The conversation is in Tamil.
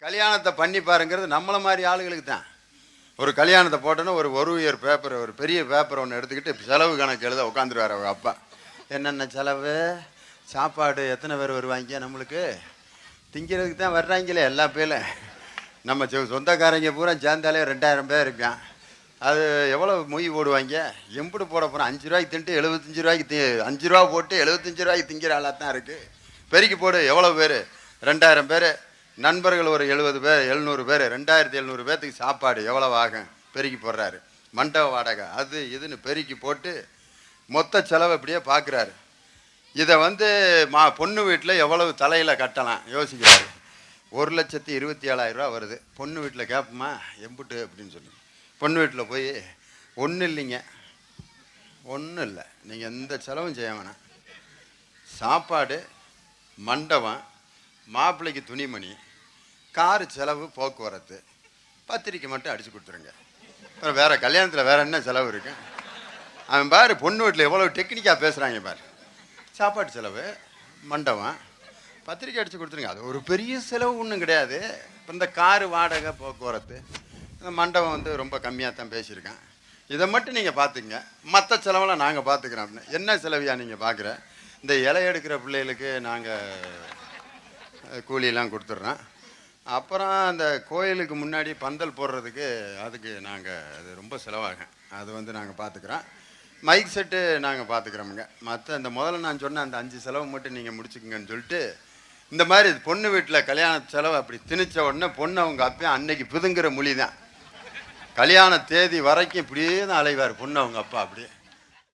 கல்யாணத்தை பண்ணி பாருங்கிறது நம்மளை மாதிரி ஆளுகளுக்கு தான். ஒரு கல்யாணத்தை போட்டோன்னா ஒரு இயர் பேப்பர், ஒரு பெரிய பேப்பர் ஒன்று எடுத்துக்கிட்டு செலவு கணக்கு எழுத உட்காந்துருவார் அவங்க அப்பா. என்னென்ன செலவு, சாப்பாடு, எத்தனை பேர் வருவாங்க, நம்மளுக்கு திங்கிறதுக்கு தான் வர்றாங்களே எல்லா பேரும். நம்ம சொந்தக்காரங்க பூரா சேர்ந்தாலே 2000 பேர் இருக்கான். அது எவ்வளோ மொய் போடுவாங்க, எம்பிட்டு போட போகிறோம். 5 ரூபாய்க்கு தின்ட்டு 75 ரூபாய்க்கு 5 ரூபா போட்டு 75 ரூபாய்க்கு திங்கிற ஆளாக தான் இருக்குது. பெருக்கி போடு, எவ்வளோ பேர், 2000 பேர். நண்பர்கள் ஒரு 70 பேர், 700 பேர், 2700 பேர்த்துக்கு சாப்பாடு எவ்வளோ ஆகும் பெருக்கி போடுறாரு. மண்டப வாடகை அது இதுன்னு பெருக்கி போட்டு மொத்த செலவு இப்படியே பார்க்குறாரு. இதை பொண்ணு வீட்டில் எவ்வளவு தலையில் கட்டலாம் யோசிக்கிறாரு. 1,27,000 ரூபா வருது. பொண்ணு வீட்டில் கேட்போமா எம்புட்டு அப்படின்னு சொல்லி பொண்ணு வீட்டில் போய் ஒன்றும் இல்லைங்க, ஒன்றும் இல்லை, நீங்கள் எந்த செலவும் செய்ய வேணாம், சாப்பாடு, மண்டபம், மாப்பிள்ளைக்கு துணிமணி, காரு செலவு, போக்குவரத்து, பத்திரிக்கை மட்டும் அடித்து கொடுத்துருங்க. அப்புறம் வேறு கல்யாணத்தில் வேறு என்ன செலவு இருக்கு? அவன் பாரு பொண்ணு வீட்டில் எவ்வளோ டெக்னிக்காக பேசுகிறாங்க பாரு. சாப்பாடு செலவு, மண்டபம், பத்திரிக்கை அடித்து கொடுத்துருங்க. அது ஒரு பெரிய செலவு ஒன்றும் கிடையாது. இப்போ இந்த காரு வாடகை, போக்குவரத்து, இந்த மண்டபம் ரொம்ப கம்மியாக தான் பேசியிருக்கேன். இதை மட்டும் நீங்கள் பார்த்துக்குங்க, மற்ற செலவெல்லாம் நாங்கள் பார்த்துக்குறோம் அப்படின்னு. என்ன செலவியா நீங்கள் பார்க்குற? இந்த இலை எடுக்கிற பிள்ளைகளுக்கு நாங்கள் கூலியெல்லாம் கொடுத்துட்றோம். அப்புறம் அந்த கோயிலுக்கு முன்னாடி பந்தல் போடுறதுக்கு அதுக்கு அது ரொம்ப செலவாகும். அது நாங்கள் பார்த்துக்குறோம். மைக் செட்டு நாங்கள் பார்த்துக்குறோமுங்க. மற்ற இந்த முதல்ல நான் சொன்ன அந்த 5 செலவு மட்டும் நீங்கள் முடிச்சுக்குங்கன்னு சொல்லிட்டு, இந்த மாதிரி பொண்ணு வீட்டில் கல்யாண செலவு அப்படி திணிச்ச உடனே பொண்ணு அவங்க அப்பா அன்னைக்கு பிதுங்குற மொழி தான். கல்யாண தேதி வரைக்கும் இப்படியே தான் அலைவார் பொண்ணு அவங்க அப்பா அப்படியே.